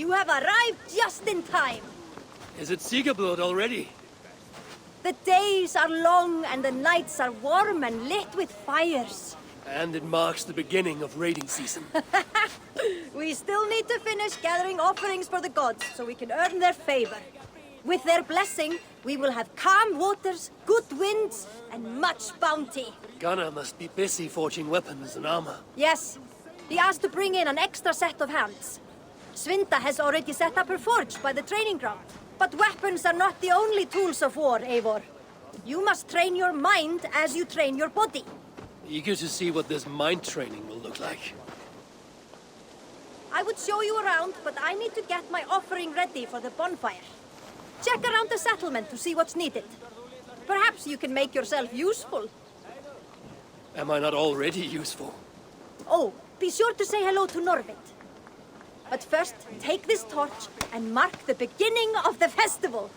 You have arrived just in time. Is it Siegerblood already? The days are long and the nights are warm and lit with fires. And it marks the beginning of raiding season. We still need to finish gathering offerings for the gods so we can earn their favor. With their blessing, we will have calm waters, good winds, and much bounty. Gunnar must be busy forging weapons and armor. Yes, he asked to bring in an extra set of hands. Svinda has already set up her forge by the training ground. But weapons are not the only tools of war, Eivor. You must train your mind as you train your body. Eager to see what this mind training will look like. I would show you around, but I need to get my offering ready for the bonfire. Check around the settlement to see what's needed. Perhaps you can make yourself useful. Am I not already useful? Oh, be sure to say hello to Norvit. But first, take this torch and mark the beginning of the festival.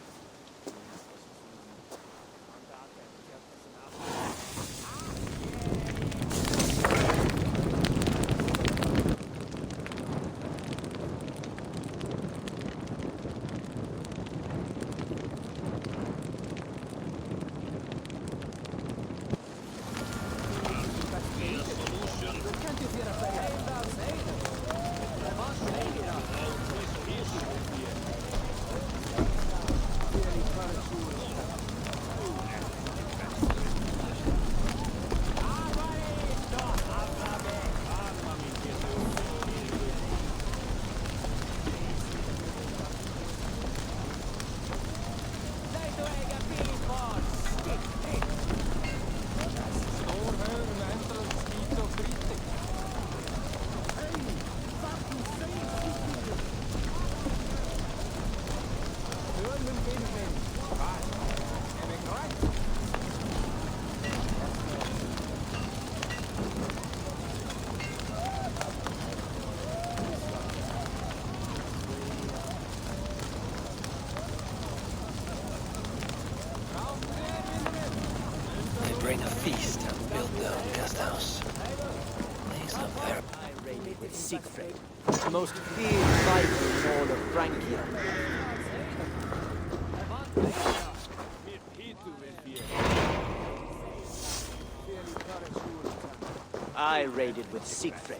Bring a feast and build their own guest house. These are very... I raided with Siegfried, the most feared fighter in all of Francia. I raided with Siegfried,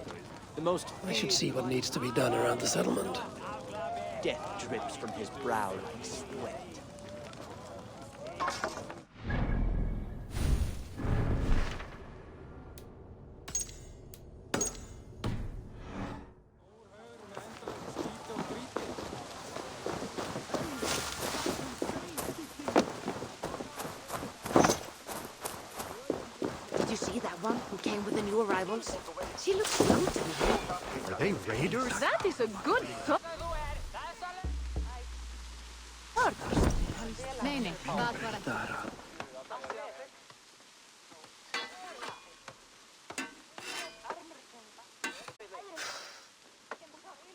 the most feared... I should see what needs to be done around the settlement. Death drips from his brow like sweat. One who came with the new arrivals. She looks young to me. Are they raiders? That is a good thought.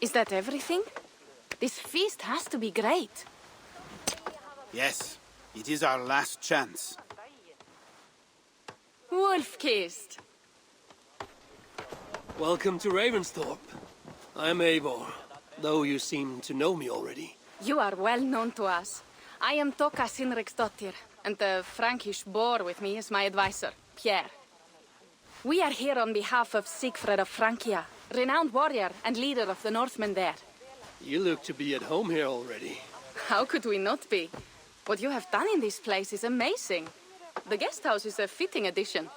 Is that everything? This feast has to be great. Yes, it is our last chance. Wolf-kissed. Welcome to Ravensthorpe. I'm Eivor, though you seem to know me already. You are well known to us. I am Toka Sinriksdottir, and the Frankish boar with me is my advisor, Pierre. We are here on behalf of Siegfried of Francia, renowned warrior and leader of the Northmen there. You look to be at home here already. How could we not be? What you have done in this place is amazing. The guest house is a fitting addition.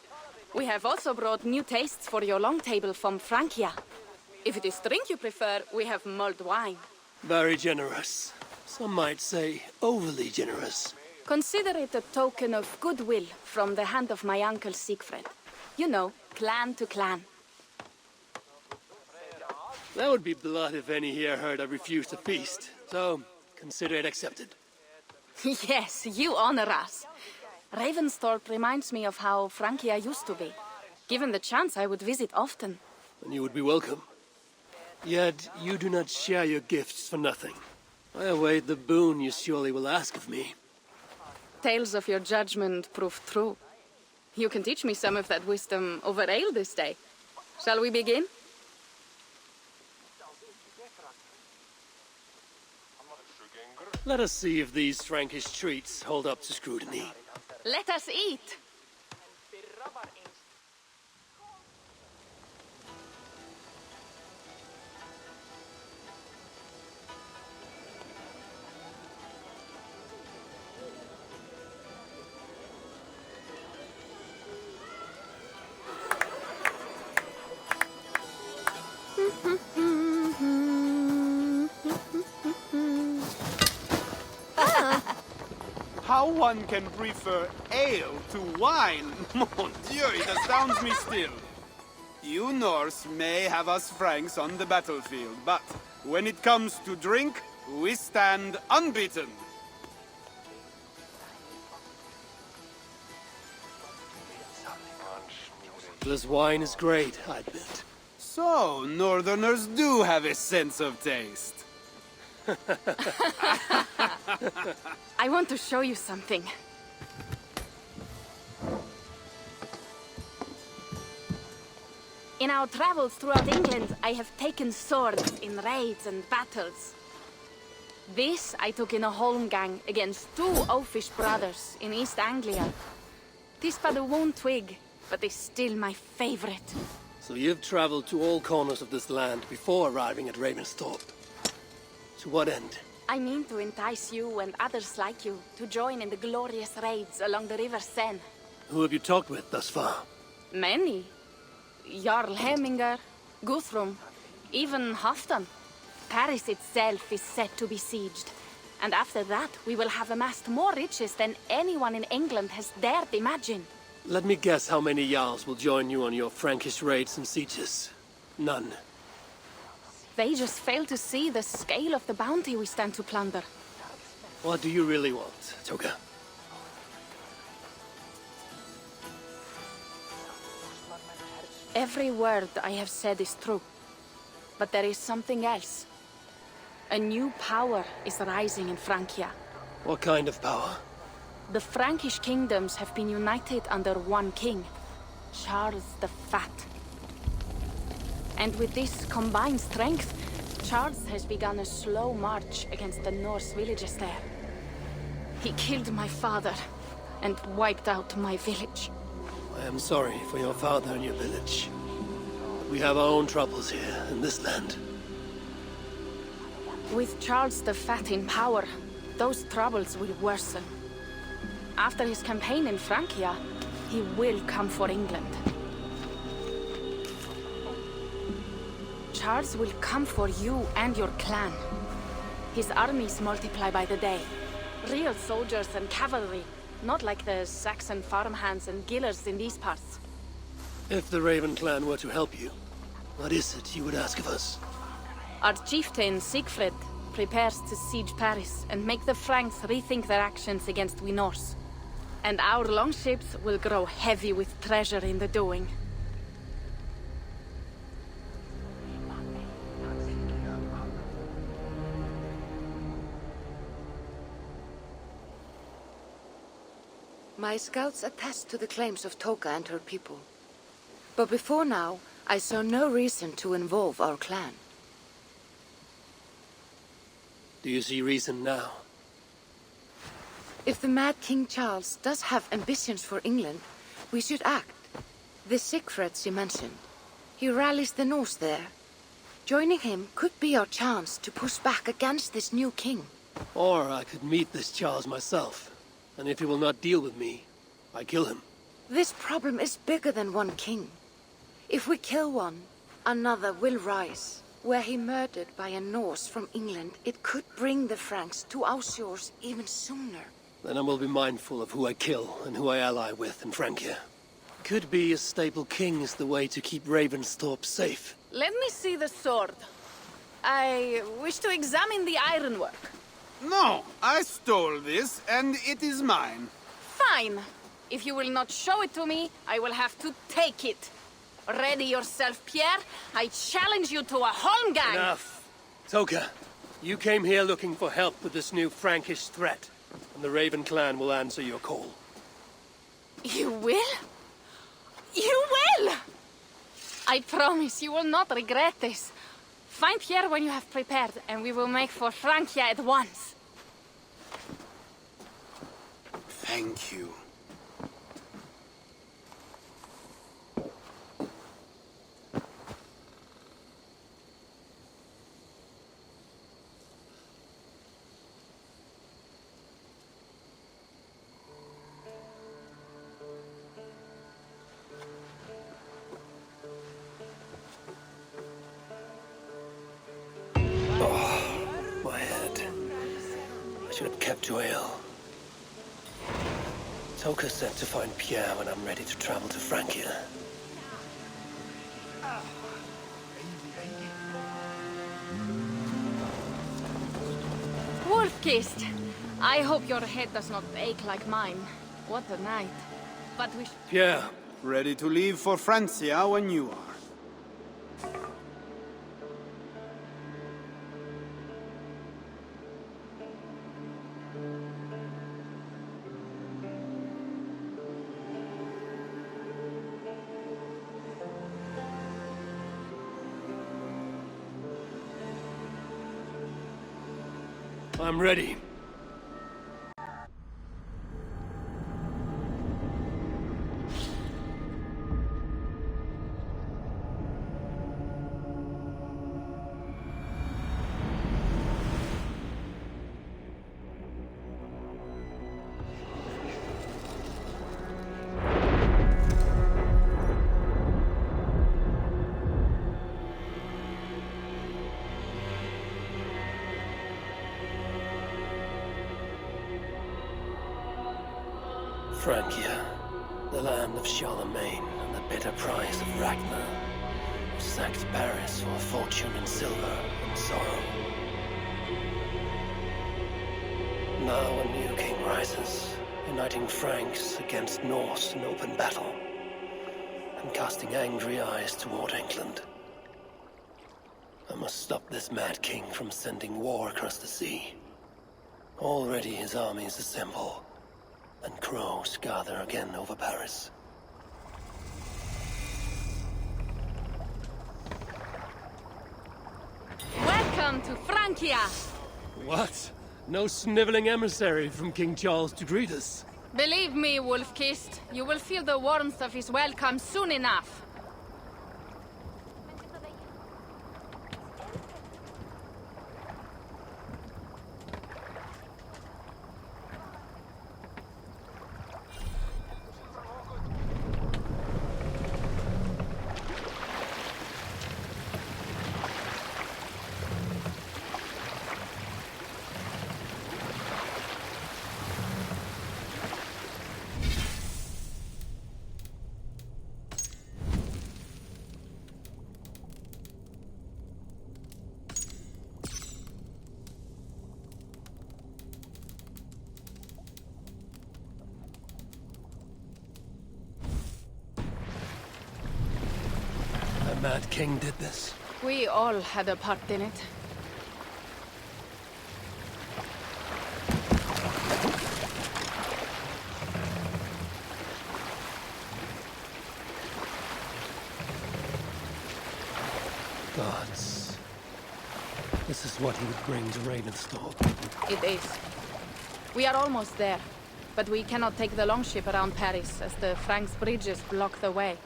We have also brought new tastes for your long table from Francia. If it is drink you prefer, we have mulled wine. Very generous. Some might say overly generous. Consider it a token of goodwill from the hand of my uncle Siegfried. You know, clan to clan. That would be blood if any here heard I refused to feast. So, consider it accepted. Yes, you honor us. Ravensthorpe reminds me of how Francia used to be. Given the chance, I would visit often. And you would be welcome. Yet, you do not share your gifts for nothing. I await the boon you surely will ask of me. Tales of your judgment prove true. You can teach me some of that wisdom over ale this day. Shall we begin? Let us see if these Frankish treats hold up to scrutiny. Let us eat. How one can prefer ale to wine? Mon Dieu, it astounds me still. You Norse may have us Franks on the battlefield, but when it comes to drink, we stand unbeaten. This wine is great, I admit. So, Northerners do have a sense of taste. I want to show you something. In our travels throughout England, I have taken swords in raids and battles. This I took in a holmgang against two oafish brothers in East Anglia. Tis but a worn twig, but is still my favorite. So you've traveled to all corners of this land before arriving at Ravensthorpe. To what end? I mean to entice you and others like you to join in the glorious raids along the River Seine. Who have you talked with thus far? Many. Jarl Heminger, Guthrum, even Halfdan. Paris itself is set to be sieged. And after that, we will have amassed more riches than anyone in England has dared imagine. Let me guess how many Jarls will join you on your Frankish raids and sieges. None. They just fail to see the scale of the bounty we stand to plunder. What do you really want, Toga? Every word I have said is true. But there is something else. A new power is rising in Francia. What kind of power? The Frankish kingdoms have been united under one king, Charles the Fat. And with this combined strength, Charles has begun a slow march against the Norse villages there. He killed my father and wiped out my village. I am sorry for your father and your village. But we have our own troubles here in this land. With Charles the Fat in power, those troubles will worsen. After his campaign in Francia, he will come for England. Charles will come for you and your clan. His armies multiply by the day. Real soldiers and cavalry, not like the Saxon farmhands and gillers in these parts. If the Raven clan were to help you, what is it you would ask of us? Our chieftain, Siegfried, prepares to siege Paris and make the Franks rethink their actions against we Norse. And our longships will grow heavy with treasure in the doing. My scouts attest to the claims of Toka and her people. But before now, I saw no reason to involve our clan. Do you see reason now? If the mad King Charles does have ambitions for England, we should act. The Siegfried you mentioned, he rallies the Norse there. Joining him could be our chance to push back against this new king. Or I could meet this Charles myself. And if he will not deal with me, I kill him. This problem is bigger than one king. If we kill one, another will rise. Were he murdered by a Norse from England, it could bring the Franks to our shores even sooner. Then I will be mindful of who I kill and who I ally with in Francia. Could be a stable king is the way to keep Ravensthorpe safe. Let me see the sword. I wish to examine the ironwork. No, I stole this, and it is mine. Fine. If you will not show it to me, I will have to take it. Ready yourself, Pierre. I challenge you to a holmgang. Enough. Toka, you came here looking for help with this new Frankish threat, and the Raven clan will answer your call. You will? You will! I promise you will not regret this. Find Pierre when you have prepared, and we will make for Francia at once. Thank you. My head. I should have kept to ale. Toka said to find Pierre when I'm ready to travel to Francia. Wolf-kissed. I hope your head does not ache like mine. What a night. But we Pierre, Ready to leave for Francia when you are. I'm ready. Francia, the land of Charlemagne and the bitter price of Ragnar, who sacked Paris for a fortune in silver and sorrow. Now a new king rises, uniting Franks against Norse in open battle, and casting angry eyes toward England. I must stop this mad king from sending war across the sea. Already his armies assemble, and crows gather again over Paris. welcome to Francia. What? No sniveling emissary from King Charles to greet us? Believe me, Wolf-kissed, you will feel the warmth of his welcome soon enough. The mad king did this. We all had a part in it. Gods. This is what he would bring to Ravensthorpe. It is. We are almost there, but we cannot take the longship around Paris as the Franks' bridges block the way.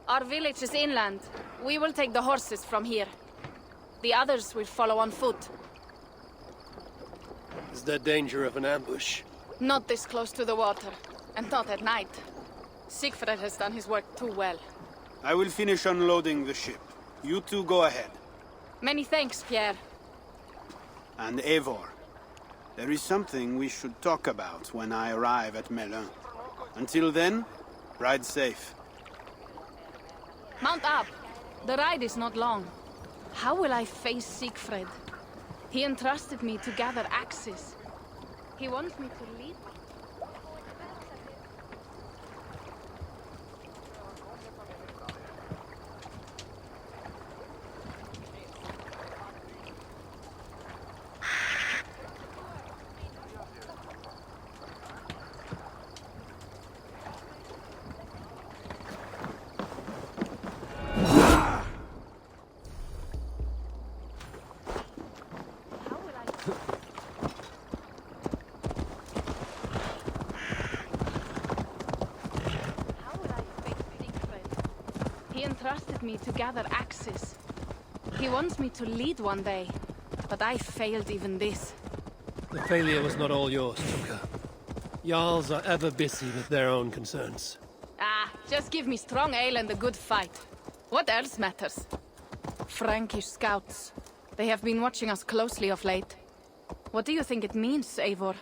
Our village is inland. We will take the horses from here. The others will follow on foot. Is there danger of an ambush? Not this close to the water, and not at night. Siegfried has done his work too well. I will finish unloading the ship. You two go ahead. Many thanks, Pierre. And Eivor, there is something we should talk about when I arrive at Melun. Until then, ride safe. Mount up. The ride is not long. How will I face Siegfried? He entrusted me to gather axes. He wants me to lead. How will I face Siegfried? He entrusted me to gather axes. He wants me to lead one day, but I failed even this. The failure was not all yours, Tuka. Jarls are ever busy with their own concerns. Ah, just give me strong ale and a good fight. What else matters? Frankish scouts. They have been watching us closely of late. What do you think it means, Eivor?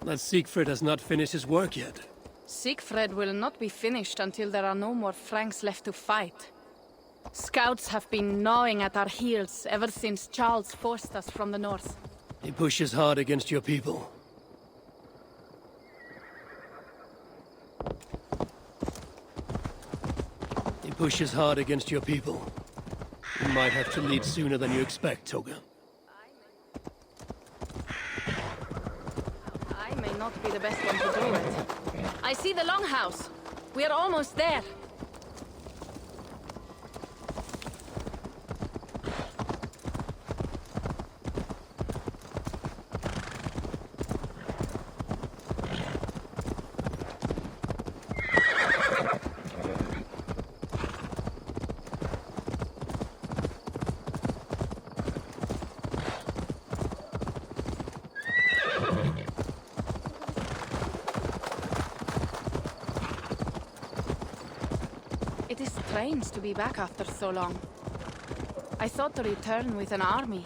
That Siegfried has not finished his work yet. Siegfried will not be finished until there are no more Franks left to fight. Scouts have been gnawing at our heels ever since Charles forced us from the north. He pushes hard against your people. He pushes hard against your people. You might have to lead sooner than you expect, Toga. I may not be the best one to do it. I see the longhouse. We are almost there. It is strange to be back after so long. I thought to return with an army.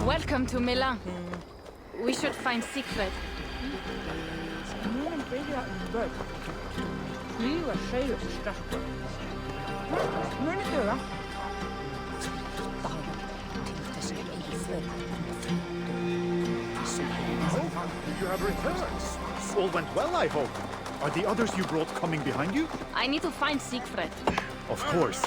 Welcome to Milan. We should find Siegfried. You have returned. All went well, I hope. Are the others you brought coming behind you? I need to find Siegfried. Of course.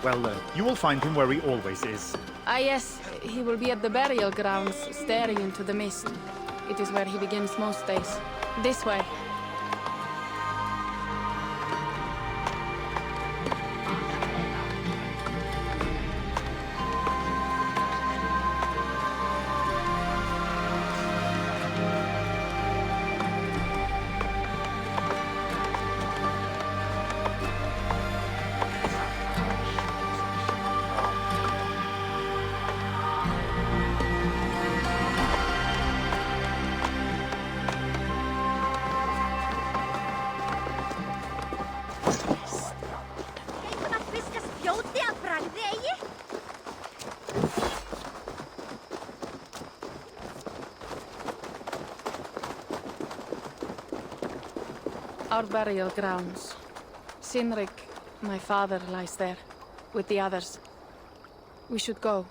Well, you will find him where he always is. Ah yes, he will be at the burial grounds, staring into the mist. It is where he begins most days. This way. Gengur að fiska spjóti að bragði eigi? Our burial grounds. Sinrik, my father, lies there, with the others. We should go.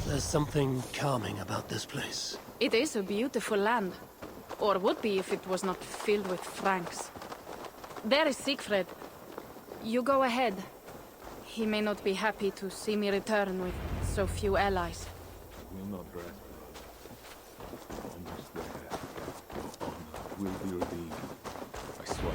There's something calming about this place. It is a beautiful land. Or would be if it was not filled with Franks. There is Siegfried. You go ahead. He may not be happy to see me return with so few allies. Will not rest. Almost there. Honor will be redeemed. I swear.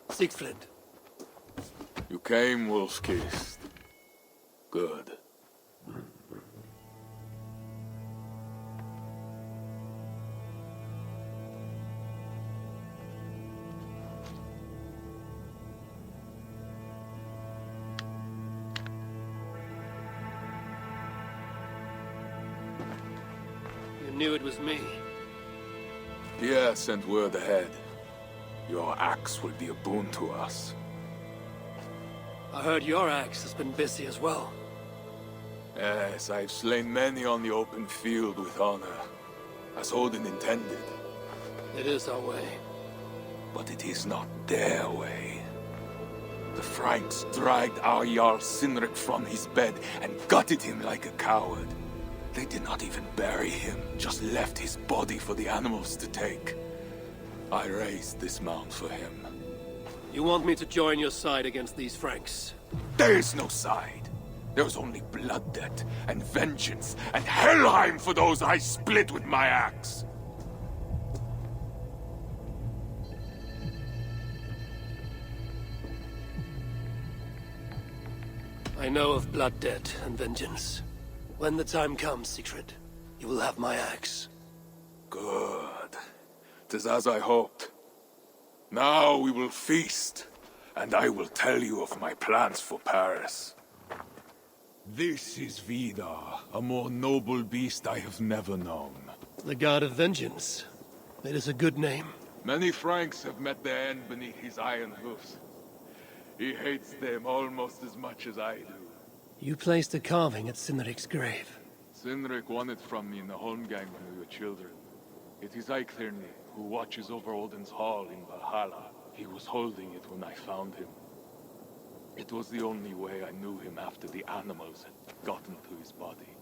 Siegfried. You came, wolf-kissed. Good. knew it was me. Pierre sent word ahead. Your axe will be a boon to us. I heard your axe has been busy as well. Yes, I've slain many on the open field with honor, as Odin intended. It is our way. But it is not their way. The Franks dragged our Jarl Sinric from his bed and gutted him like a coward. They did not even bury him, just left his body for the animals to take. I raised this mound for him. You want me to join your side against these Franks? There is no side. There is only blood debt and vengeance and Helheim for those I split with my axe. I know of blood debt and vengeance. When the time comes, Siegfried, you will have my axe. Good. 'Tis as I hoped. Now we will feast, and I will tell you of my plans for Paris. This is Vidar, a more noble beast I have never known. The God of Vengeance. It is a good name. Many Franks have met their end beneath his iron hoofs. He hates them almost as much as I do. You placed a carving at Sinric's grave. Sinric won it from me in the Holmgang when we were children. It is Eiklirni, who watches over Odin's hall in Valhalla. He was holding it when I found him. It was the only way I knew him after the animals had gotten to his body.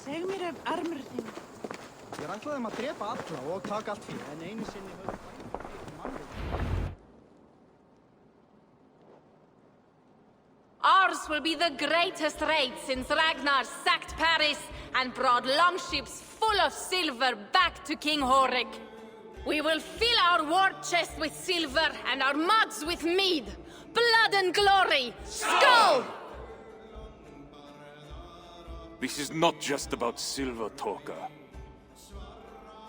Seg mér ef armur þinn. Ég ætlaði þeim að drepa alla og taka allt fyrir, en einu sinni höfðu mannveg. Ours will be the greatest raid since Ragnar sacked Paris and brought longships full of silver back to King Horik. We will fill our war chest with silver and our mugs with mead. Blood and glory! Skål! This is not just about silver, Torka.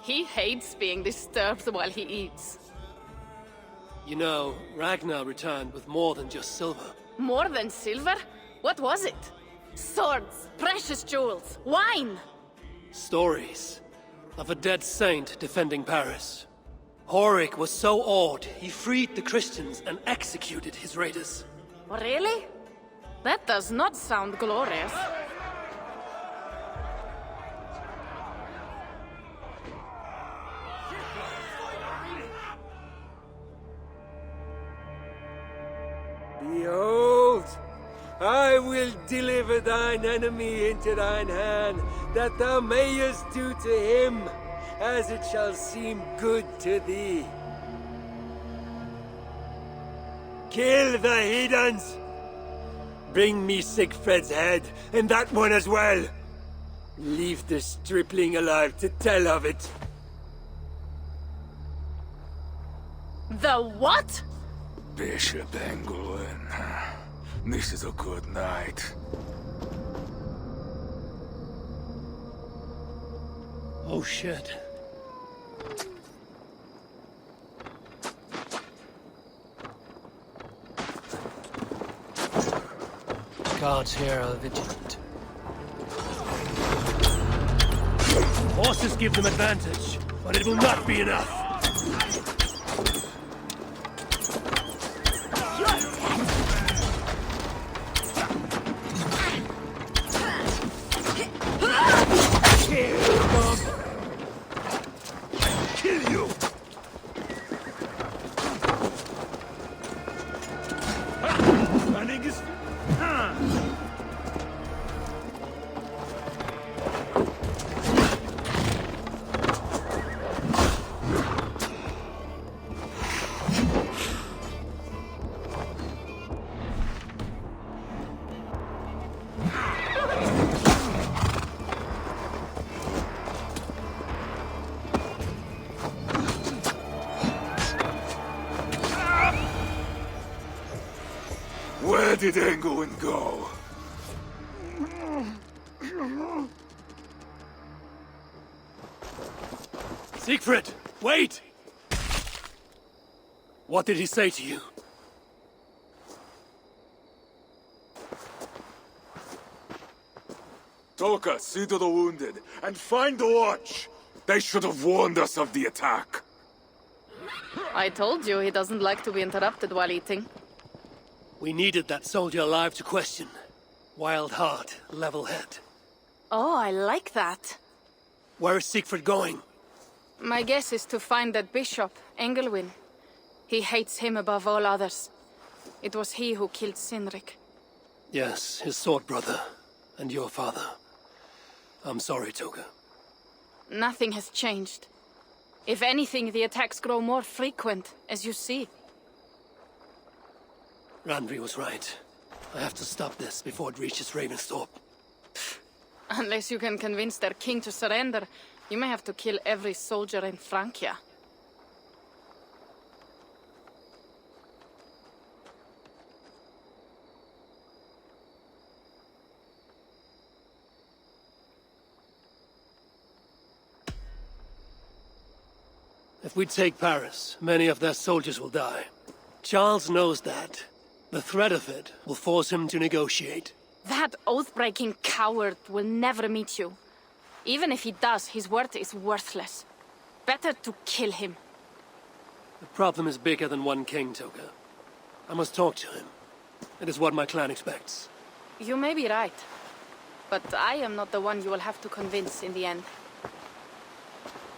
He hates being disturbed while he eats. You know, Ragnar returned with more than just silver. More than silver? What was it? Swords, precious jewels, wine! Stories of a dead saint defending Paris. Horik was so awed, he freed the Christians and executed his raiders. Really? That does not sound glorious. Behold, I will deliver thine enemy into thine hand, that thou mayest do to him as it shall seem good to thee. Kill the heathens! Bring me Sigfred's head, and that one as well. Leave the stripling alive to tell of it. The what? Bishop Engelwin. This is a good night. Oh shit. Guards here are vigilant. Horses give them advantage, but it will not be enough. Kill you! Running is... Where did England go? Siegfried, wait! What did he say to you? Toka, see to the wounded, and find the watch! They should have warned us of the attack. I told you he doesn't like to be interrupted while eating. We needed that soldier alive to question. Wild heart, level head. Oh, I like that. Where is Siegfried going? My guess is to find that bishop, Engelwin. He hates him above all others. It was he who killed Cynric. Yes, his sword brother, and your father. I'm sorry, Toga. Nothing has changed. If anything, the attacks grow more frequent, as you see. Randvi was right. I have to stop this before it reaches Ravensthorpe. Unless you can convince their king to surrender, you may have to kill every soldier in Francia. If we take Paris, many of their soldiers will die. Charles knows that. The threat of it will force him to negotiate. That oath-breaking coward will never meet you. Even if he does, his word is worthless. Better to kill him. The problem is bigger than one king, Toga. I must talk to him. It is what my clan expects. You may be right. But I am not the one you will have to convince in the end.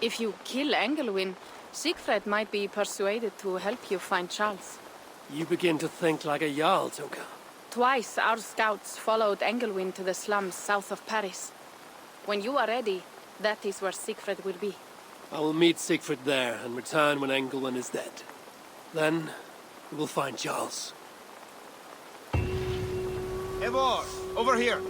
If you kill Engelwin, Siegfried might be persuaded to help you find Charles. You begin to think like a Jarl, Toga. Twice our scouts followed Engelwin to the slums south of Paris. When you are ready, that is where Siegfried will be. I will meet Siegfried there and return when Engelwin is dead. Then, we will find Charles. Eivor, over here.